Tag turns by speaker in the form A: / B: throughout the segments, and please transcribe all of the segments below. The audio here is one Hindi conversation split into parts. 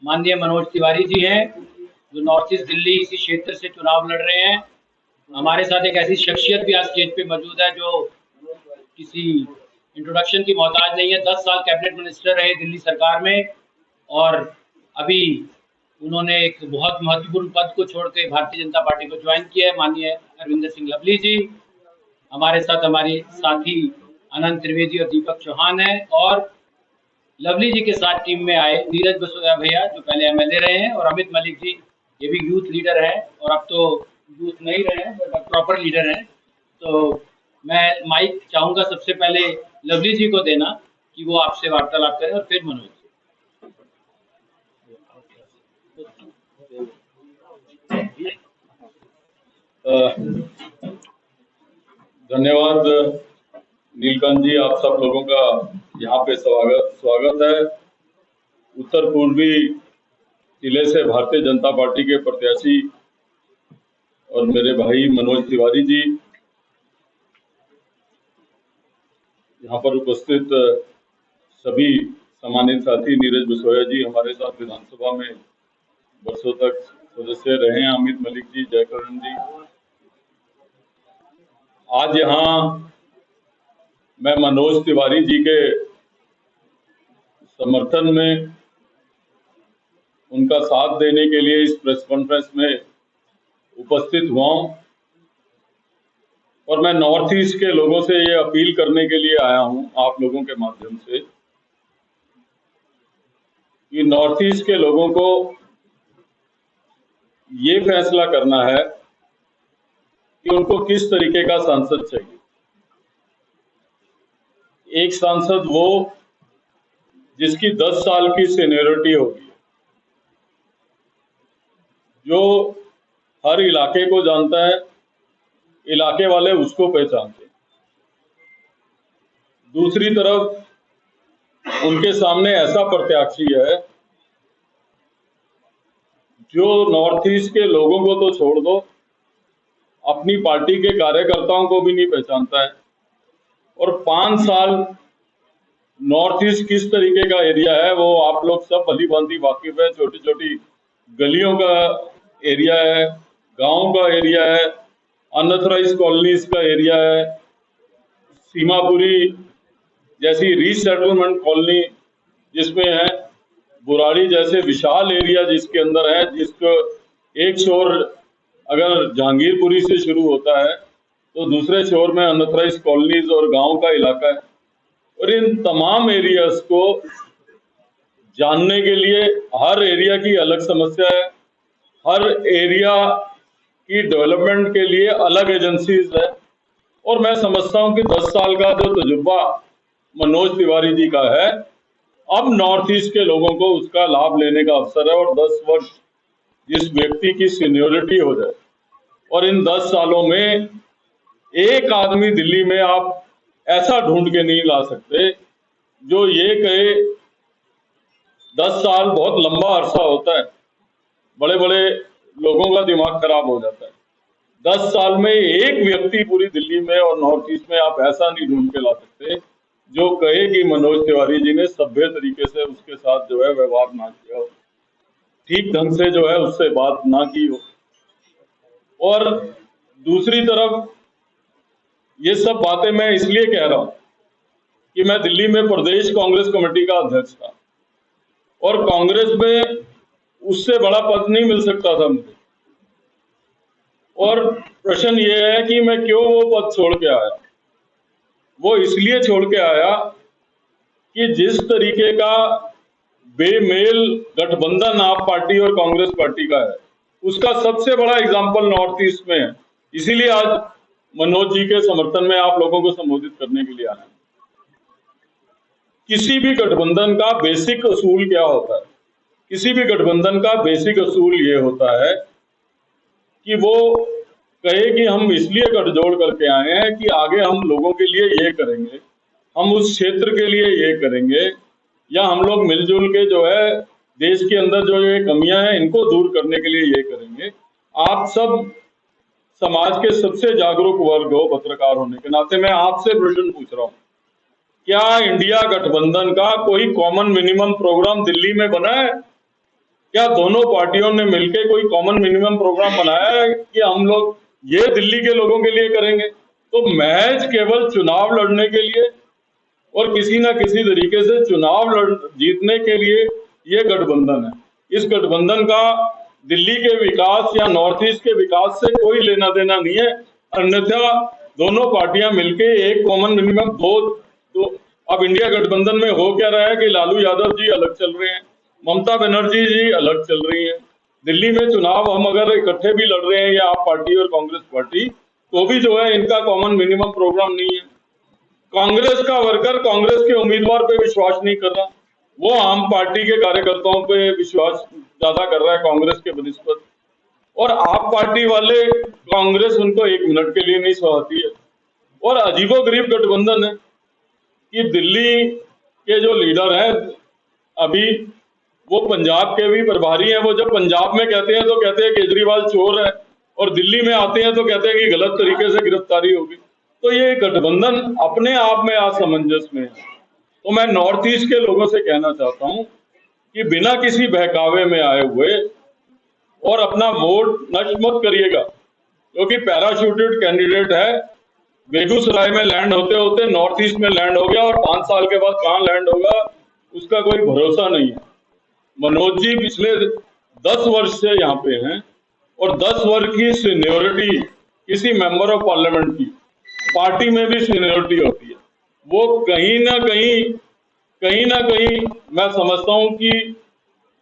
A: माननीय मनोज तिवारी जी हैं, जो नॉर्थ ईस्ट दिल्ली इसी क्षेत्र से चुनाव लड़ रहे हैं। हमारे साथ एक ऐसी शख्सियत भी आज स्टेज पे मौजूद है जो किसी इंट्रोडक्शन की मोहताज नहीं है। 10 साल कैबिनेट मिनिस्टर रहे दिल्ली सरकार में और अभी उन्होंने एक बहुत महत्वपूर्ण पद को छोड़ के भारतीय जनता पार्टी को ज्वाइन किया है। माननीय अरविंदर सिंह लवली जी हमारे साथ, हमारे साथी अनंत त्रिवेदी और दीपक चौहान है, और लवली जी के साथ टीम में आए नीरज बसोया भैया जो पहले एमएलए रहे हैं, और अमित मलिक जी, ये भी यूथ लीडर है और अब तो यूथ नहीं रहे हैं बट अब प्रॉपर लीडर हैं। तो मैं माइक चाहूंगा सबसे पहले लवली जी को देना कि वो आपसे वार्तालाप करें और फिर मनोज।
B: धन्यवाद नीलकांत जी, आप सब लोगों का यहाँ पे स्वागत है। उत्तर पूर्वी जिले से भारतीय जनता पार्टी के प्रत्याशी और मेरे भाई मनोज तिवारी जी, यहाँ पर उपस्थित सभी सम्मानित साथी, नीरज बसोया जी हमारे साथ विधानसभा में वर्षों तक सदस्य रहे हैं, अमित मलिक जी, जयकरण जी। आज यहाँ मैं मनोज तिवारी जी के समर्थन में उनका साथ देने के लिए इस प्रेस कॉन्फ्रेंस में उपस्थित हुआ हूं और मैं नॉर्थ ईस्ट के लोगों से ये अपील करने के लिए आया हूं आप लोगों के माध्यम से कि नॉर्थ ईस्ट के लोगों को ये फैसला करना है कि उनको किस तरीके का सांसद चाहिए। एक सांसद वो जिसकी 10 साल की सीनियरिटी होगी, जो हर इलाके को जानता है, इलाके वाले उसको पहचानते हैं। दूसरी तरफ उनके सामने ऐसा प्रत्याशी है जो नॉर्थ ईस्ट के लोगों को तो छोड़ दो, अपनी पार्टी के कार्यकर्ताओं को भी नहीं पहचानता है। और 5 साल नॉर्थ ईस्ट किस तरीके का एरिया है वो आप लोग सब भली भांति वाकिफ है। छोटी छोटी गलियों का एरिया है, गांव का एरिया है, अनऑथराइज कॉलोनीज का एरिया है, सीमापुरी जैसी रीसेटलमेंट कॉलोनी जिसमें है, बुराड़ी जैसे विशाल एरिया जिसके अंदर है, जिसको एक शोर अगर जहांगीरपुरी से शुरू होता है तो दूसरे शोर में अनऑथराइज कॉलोनीज और गांव का इलाका है। और इन तमाम एरियाज को जानने के लिए हर एरिया की अलग समस्या है, हर एरिया की डेवलपमेंट के लिए अलग एजेंसीज है। और मैं समझता हूं कि 10 साल का जो तजुर्बा मनोज तिवारी जी का है, अब नॉर्थ ईस्ट के लोगों को उसका लाभ लेने का अवसर है। और 10 वर्ष जिस व्यक्ति की सीनियोरिटी हो जाए, और इन 10 सालों में एक आदमी दिल्ली में आप ऐसा ढूंढ के नहीं ला सकते जो ये कहे। 10 साल बहुत लंबा अरसा होता है, बड़े बड़े लोगों का दिमाग खराब हो जाता है। 10 साल में एक व्यक्ति पूरी दिल्ली में और नॉर्थ ईस्ट में आप ऐसा नहीं ढूंढ के ला सकते जो कहे कि मनोज तिवारी जी ने सभ्य तरीके से उसके साथ जो है व्यवहार ना किया हो, ठीक ढंग से जो है उससे बात ना की हो। और दूसरी तरफ ये सब बातें मैं इसलिए कह रहा हूं कि मैं दिल्ली में प्रदेश कांग्रेस कमेटी का अध्यक्ष था और कांग्रेस में उससे बड़ा पद नहीं मिल सकता था मुझे। और प्रश्न ये है कि मैं क्यों वो पद छोड़ के आया। वो इसलिए छोड़ के आया कि जिस तरीके का बेमेल गठबंधन आप पार्टी और कांग्रेस पार्टी का है, उसका सबसे बड़ा एग्जाम्पल नॉर्थ ईस्ट में है। इसीलिए आज मनोज जी के समर्थन में आप लोगों को संबोधित करने के लिए आया। किसी भी गठबंधन का बेसिक असूल क्या होता है? किसी भी गठबंधन का बेसिक असूल ये होता है कि वो कहे कि हम इसलिए गठजोड़ करके आए हैं कि आगे हम लोगों के लिए ये करेंगे, हम उस क्षेत्र के लिए ये करेंगे, या हम लोग मिलजुल के जो है देश के अंदर जो ये कमियां हैं इनको दूर करने के लिए ये करेंगे। आप सब समाज के सबसे जागरूक वर्ग हो, पत्रकार होने के नाते मैं आपसे प्रश्न पूछ रहा हूं, क्या इंडिया गठबंधन का कोई कॉमन मिनिमम प्रोग्राम दिल्ली में बना है? क्या दोनों पार्टियों ने मिलकर कोई कॉमन मिनिमम प्रोग्राम बनाया है कि हम लोग ये दिल्ली के लोगों के लिए करेंगे? तो महज केवल चुनाव लड़ने के लिए और किसी ना किसी तरीके से चुनाव जीतने के लिए ये गठबंधन है। इस गठबंधन का दिल्ली के विकास या नॉर्थ ईस्ट के विकास से कोई लेना देना नहीं है। अन्यथा दोनों पार्टियां मिलके एक कॉमन मिनिमम दो अब इंडिया गठबंधन में हो क्या रहा है कि लालू यादव जी अलग चल रहे हैं, ममता बनर्जी जी अलग चल रही हैं। दिल्ली में चुनाव हम अगर इकट्ठे भी लड़ रहे हैं या आप पार्टी और कांग्रेस पार्टी, तो भी जो है इनका कॉमन मिनिमम प्रोग्राम नहीं है। कांग्रेस का वर्कर कांग्रेस के उम्मीदवार पे विश्वास नहीं कर रहा, वो आम पार्टी के कार्यकर्ताओं पे विश्वास ज्यादा कर रहा है कांग्रेस के बनिस्पत। और आप पार्टी वाले कांग्रेस उनको एक मिनट के लिए नहीं सहाती है। और अजीबोगरीब गठबंधन है कि दिल्ली के जो लीडर हैं अभी, वो पंजाब के भी प्रभारी हैं। वो जब पंजाब में कहते हैं तो कहते हैं केजरीवाल चोर है, और दिल्ली में आते हैं तो कहते हैं कि गलत तरीके से गिरफ्तारी होगी। तो ये गठबंधन अपने आप में असमंजस में है। तो मैं नॉर्थ ईस्ट के लोगों से कहना चाहता हूं कि बिना किसी बहकावे में आए हुए और अपना वोट नष्ट मत करिएगा, क्योंकि पैराशूटेड कैंडिडेट है। बेगूसराय में लैंड होते होते नॉर्थ ईस्ट में लैंड हो गया, और 5 साल के बाद कहां लैंड होगा उसका कोई भरोसा नहीं है। मनोज जी पिछले 10 वर्ष से यहाँ पे हैं, और 10 वर्ष की सीनियोरिटी किसी मेंबर ऑफ पार्लियामेंट की पार्टी में भी सीनियोरिटी होती है। वो कहीं ना कहीं मैं समझता हूं कि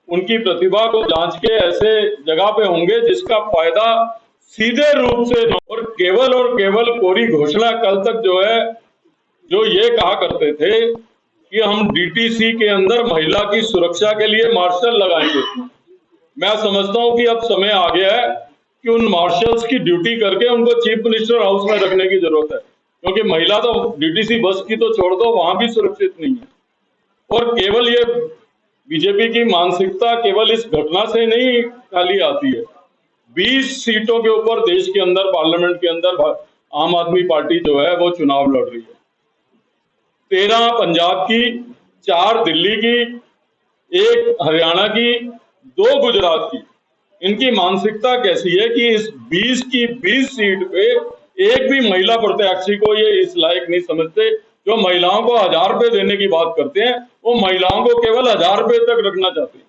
B: उनकी प्रतिभा को जांच के ऐसे जगह पे होंगे जिसका फायदा सीधे रूप से, और केवल कोरी घोषणा कल तक जो है, जो ये कहा करते थे कि हम डीटीसी के अंदर महिला की सुरक्षा के लिए मार्शल लगाएंगे। मैं समझता हूं कि अब समय आ गया है कि उन मार्शल्स की ड्यूटी करके उनको चीफ मिनिस्टर हाउस में रखने की जरूरत है, क्योंकि महिला तो डीटीसी बस की तो छोड़ दो, वहां भी सुरक्षित नहीं है। और केवल ये बीजेपी की मानसिकता केवल इस घटना से नहीं खाली आती है। 20 सीटों के ऊपर देश के अंदर, पार्लियामेंट के अंदर आम आदमी पार्टी जो है वो चुनाव लड़ रही है। 13 पंजाब की, 4 दिल्ली की, 1 हरियाणा की, 2 गुजरात की। इनकी मानसिकता कैसी है कि इस 20 की 20 सीट पे एक भी महिला प्रत्याशी को ये इस लायक नहीं समझते। जो महिलाओं को 1000 रुपए देने की बात करते हैं, वो महिलाओं को केवल 1000 रुपए तक रखना चाहते हैं।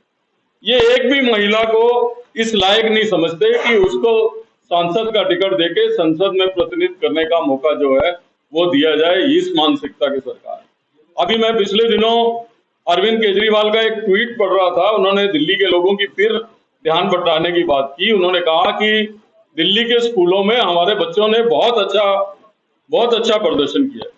B: ये एक भी महिला को इस लायक नहीं समझते कि उसको सांसद का टिकट देके संसद में प्रतिनिधित्व करने का मौका जो है वो दिया जाए। इस मानसिकता की सरकार। अभी मैं पिछले दिनों अरविंद केजरीवाल का एक ट्वीट पढ़ रहा था। उन्होंने दिल्ली के लोगों की फिर ध्यान बटाने की बात की। उन्होंने कहा कि दिल्ली के स्कूलों में हमारे बच्चों ने बहुत अच्छा प्रदर्शन किया।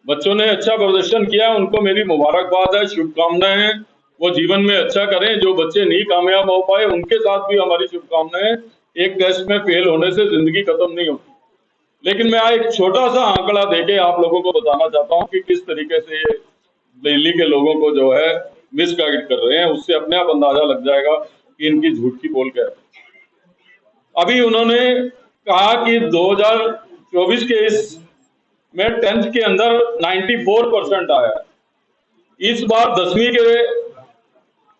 B: बच्चों ने अच्छा प्रदर्शन किया, उनको मेरी मुबारकबाद है, शुभकामनाएं हैं। वो जीवन में अच्छा करें। जो बच्चे नहीं कामयाब हो पाए उनके साथ भी हमारी शुभकामनाएं। एक टेस्ट में फेल होने से जिंदगी खत्म नहीं होती। लेकिन मैं एक छोटा सा आंकड़ा देके आप लोगों को बताना चाहता हूं कि किस तरीके से ये दिल्ली के लोगों को जो है मिसगाइड कर रहे हैं। उससे अपने आप अंदाजा लग जाएगा कि इनकी झूठ की बोल क्या है। अभी उन्होंने कहा कि 2024 के इस में 10th के अंदर 94% आया। इस बार 10वीं के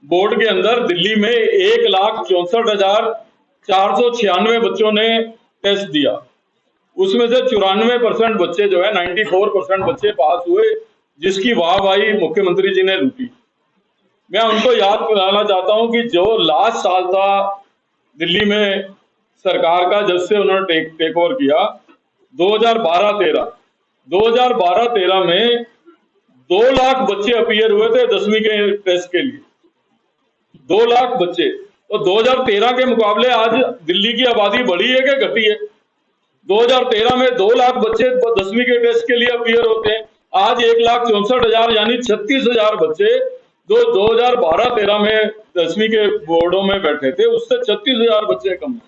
B: बोर्ड के अंदर दिल्ली में 1,64,496 बच्चों ने टेस्ट दिया। उसमें से 94% बच्चे जो है, 94% बच्चे पास हुए, जिसकी वाहवाही मुख्यमंत्री जी ने लूटी। मैं उनको याद कराना चाहता हूं कि जो लास्ट साल था दिल्ली में सरकार का, जब से उन्होंने टेक ओवर किया, 2012-13 में 2 लाख बच्चे अपीयर हुए थे 10वीं के टेस्ट के लिए। 2 लाख बच्चे। तो 2013 के मुकाबले आज दिल्ली की आबादी बढ़ी है कि घटी है? 2013 में 2 लाख बच्चे 10वीं के टेस्ट के लिए अपीयर होते हैं। आज 1,64,000 यानी 36,000 बच्चे जो 2012-13 में 10वीं के बोर्डों में बैठे थे, उससे 36,000 बच्चे कम है।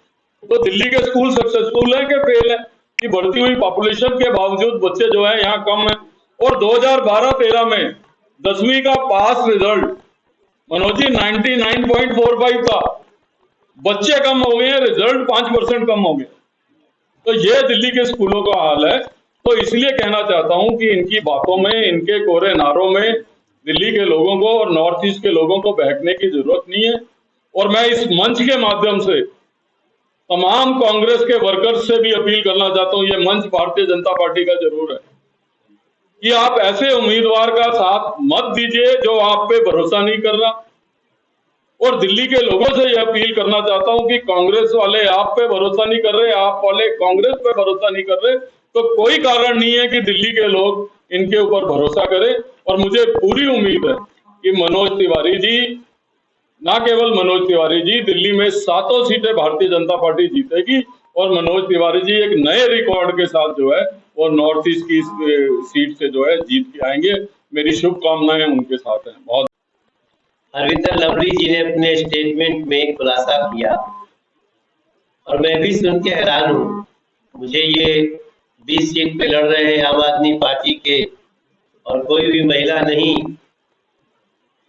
B: तो दिल्ली के स्कूल सक्सेसफुल है कि फेल है कि बढ़ती हुई पॉपुलेशन के बावजूद बच्चे जो है यहाँ कम है? और 2012-13 में 10वीं का पास रिजल्ट मनोज जी 99.45 था। बच्चे कम हो गए हैं, रिजल्ट 5% कम हो गए। तो ये दिल्ली के स्कूलों का हाल है। तो इसलिए कहना चाहता हूं कि इनकी बातों में, इनके कोरे नारों में दिल्ली के लोगों को और नॉर्थ ईस्ट के लोगों को बहकने की जरूरत नहीं है। और मैं इस मंच के माध्यम से तमाम कांग्रेस के वर्कर्स से भी अपील करना चाहता हूं, ये मंच भारतीय जनता पार्टी का जरूर है, कि आप ऐसे उम्मीदवार का साथ मत दीजिए जो आप पे भरोसा नहीं कर रहा। और दिल्ली के लोगों से यह अपील करना चाहता हूं कि कांग्रेस वाले आप पे भरोसा नहीं कर रहे, आप वाले कांग्रेस पे भरोसा नहीं कर रहे, तो कोई कारण नहीं है कि दिल्ली के लोग इनके ऊपर भरोसा करें। और मुझे पूरी उम्मीद है कि मनोज तिवारी जी, ना केवल मनोज तिवारी जी, दिल्ली में 7 सीटें भारतीय जनता पार्टी जीतेगी और मनोज तिवारी जी एक नए रिकॉर्ड के साथ जो है वो नॉर्थ ईस्ट की सीट से जो है जीत के आएंगे। मेरी शुभकामनाएं उनके साथ हैं। बहुत
C: हरविंदर लवली जी ने अपने स्टेटमेंट में खुलासा किया और मैं भी सुन के हैरान हूँ। मुझे ये 20 सीट पे लड़ रहे हैं आम आदमी पार्टी के और कोई भी महिला नहीं,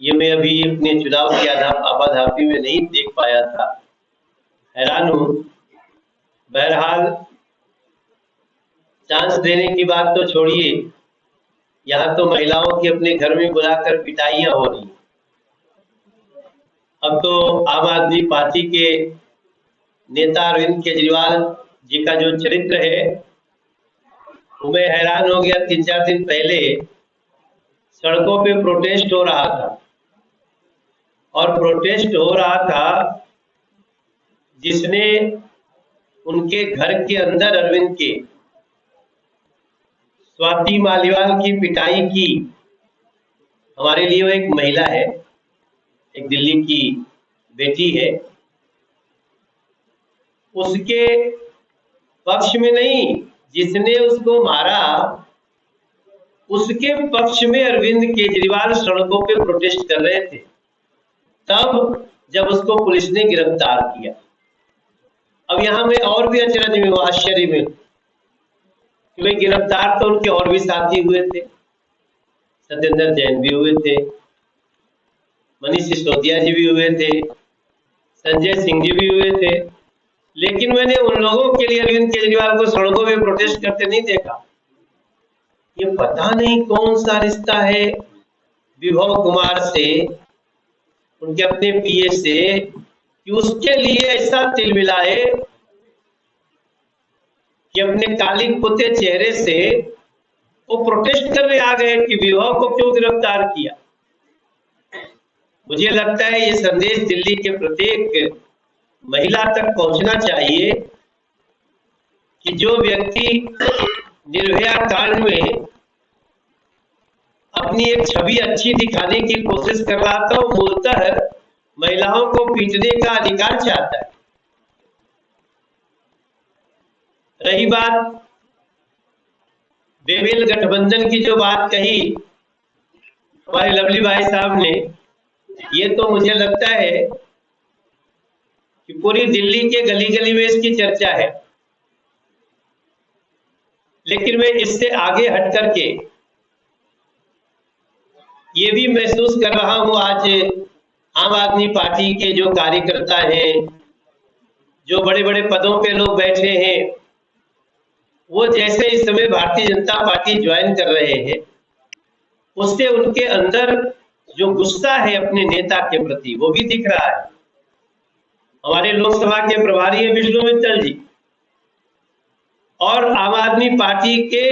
C: ये मैं अभी अपने चुनाव की आपाधापी में नहीं देख पाया था। हैरान हूँ। बहरहाल चांस देने की बात तो छोड़िए, यहाँ तो महिलाओं की अपने घर में बुलाकर पिटाइयां हो रही। अब तो आम आदमी पार्टी के नेता अरविंद केजरीवाल जी का जो चरित्र है वो मैं हैरान हो गया। 3-4 दिन पहले सड़कों पे प्रोटेस्ट हो रहा था और प्रोटेस्ट हो रहा था जिसने उनके घर के अंदर अरविंद के स्वाति मालीवाल की पिटाई की। हमारे लिए वो एक महिला है, एक दिल्ली की बेटी है, उसके पक्ष में नहीं, जिसने उसको मारा उसके पक्ष में अरविंद केजरीवाल सड़कों पे प्रोटेस्ट कर रहे थे, तब जब उसको पुलिस ने गिरफ्तार किया। अब यहाँ मैं और भी अचरज में हूँ, आश्चर्य में, कि गिरफ्तार तो उनके और भी साथी हुए थे, सत्येंद्र जैन भी हुए थे, मनीष सिसोदिया जी भी हुए थे, संजय सिंह जी भी हुए थे, लेकिन मैंने उन लोगों के लिए अरविंद केजरीवाल को सड़कों में प्रोटेस्ट करते नहीं देखा। ये पता नहीं कौन सा रिश्ता है विभव कुमार से, उनके अपने पीए से, कि उसके लिए ऐसा तिल मिलाए कि अपने कालिक पुते चेहरे से वो प्रोटेस्ट करने आ गए कि विभव को क्यों गिरफ्तार किया। मुझे लगता है ये संदेश दिल्ली के प्रत्येक महिला तक पहुंचना चाहिए कि जो व्यक्ति निर्भया कांड में अपनी एक छवि अच्छी दिखाने की कोशिश कर रहा था, वो मूलतः महिलाओं को पीटने का अधिकार चाहता है। रही बात बेमेल गठबंधन की जो बात कही हमारे लवली भाई साहब ने, ये तो मुझे लगता है कि पूरी दिल्ली के गली गली में इसकी चर्चा है। लेकिन मैं इससे आगे हट करके ये भी महसूस कर रहा हूं, आज आम आदमी पार्टी के जो कार्यकर्ता हैं, जो बड़े बड़े पदों पे लोग बैठे हैं, वो जैसे इस समय भारतीय जनता पार्टी ज्वाइन कर रहे हैं, उससे उनके अंदर जो गुस्सा है अपने नेता के प्रति वो भी दिख रहा है। हमारे लोकसभा के प्रभारी हैं विष्णु मित्तल जी, और आम आदमी पार्टी के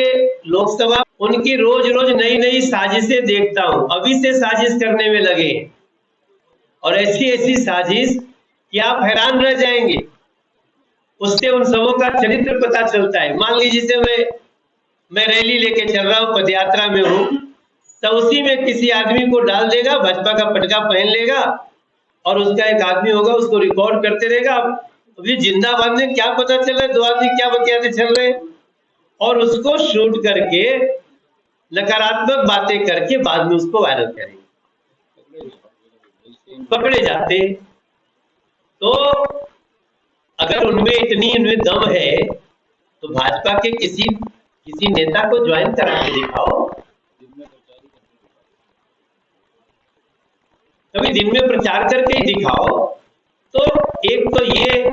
C: लोकसभा, उनकी रोज रोज नई नई साजिशें देखता हूं। अभी से साजिश करने में लगे हैं और ऐसी ऐसी साजिश कि आप हैरान रह जाएंगे। उससे उन सबों का चरित्र पता चलता है। मान लीजिए जैसे मैं रैली लेके चल रहा हूँ, पदयात्रा में हूँ, तो उसी में किसी आदमी को डाल देगा, भाजपा का पटका पहन लेगा और उसका एक आदमी होगा, उसको रिकॉर्ड करते रहेगा। अभी जिंदाबाद में क्या पता चल रहा है, 2 आदमी क्या बतियाते चल रहे हैं, और उसको शूट करके नकारात्मक बातें करके बाद में उसको वायरल करेंगे, पकड़े जाते। तो अगर उनमें इनमें दम है तो भाजपा के किसी नेता को ज्वाइन करा के दिखाओ, कभी दिन में प्रचार करके ही दिखाओ। तो एक तो ये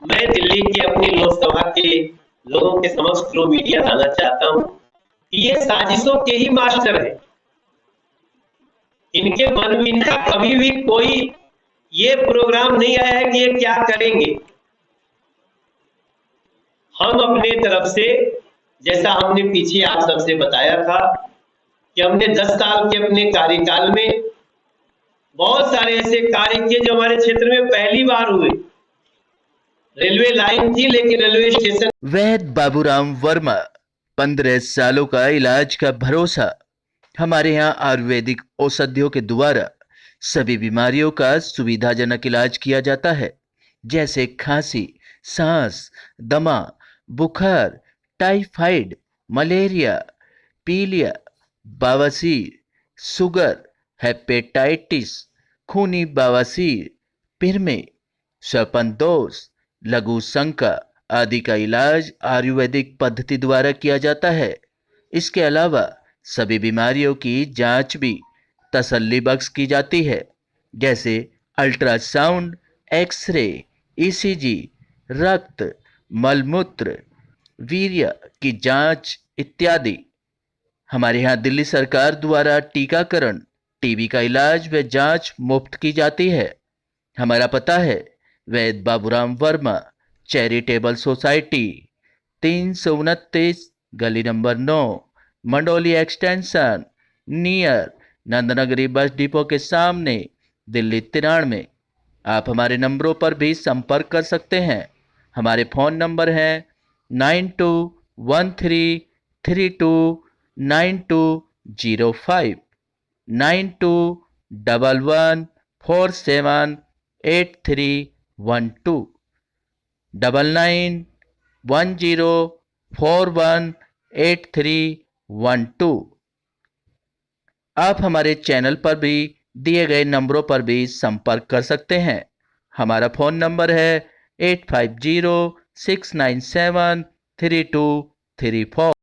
C: मैं दिल्ली के अपनी लोकसभा के लोगों के समक्ष थ्रू मीडिया लाना चाहता हूं कि ये साजिशों के ही मास्टर है। इनके मन में इनका कभी भी कोई ये प्रोग्राम नहीं आया है कि ये क्या करेंगे। हम अपने तरफ से, जैसा हमने पीछे आप सबसे बताया था कि हमने 10 साल के अपने कार्यकाल में बहुत सारे ऐसे कार्य किए जो हमारे क्षेत्र में पहली बार हुए। रेलवे लाइन थी लेकिन रेलवे स्टेशन।
D: वैद्य बाबूराम वर्मा, 15 सालों का इलाज का भरोसा। हमारे यहाँ आयुर्वेदिक औषधियों के द्वारा सभी बीमारियों का सुविधाजनक इलाज किया जाता है, जैसे खांसी, सांस, दमा, बुखार, टाइफाइड, मलेरिया, पीलिया, बवासीर, शुगर, हेपेटाइटिस, खूनी बवासीर, पिरमे, श्वपनदोष, लघु शंका आदि का इलाज आयुर्वेदिक पद्धति द्वारा किया जाता है। इसके अलावा सभी बीमारियों की जांच भी तसल्ली बख्श की जाती है, जैसे अल्ट्रासाउंड, एक्सरे, ईसीजी, रक्त, मलमूत्र, वीर्य की जांच इत्यादि। हमारे यहाँ दिल्ली सरकार द्वारा टीकाकरण, टीबी का इलाज व जांच मुफ्त की जाती है। हमारा पता है वैद्य बाबूराम वर्मा चैरिटेबल सोसाइटी, 329 गली number 9, Mandoli extension, near Nand Nagri bus depot के सामने, दिल्ली 93। आप हमारे नंबरों पर भी संपर्क कर सकते हैं। हमारे फ़ोन नंबर हैं 9213329205, 9211478312, 9910418312। आप हमारे चैनल पर भी दिए गए नंबरों पर भी संपर्क कर सकते हैं। हमारा फ़ोन नंबर है 8506973234।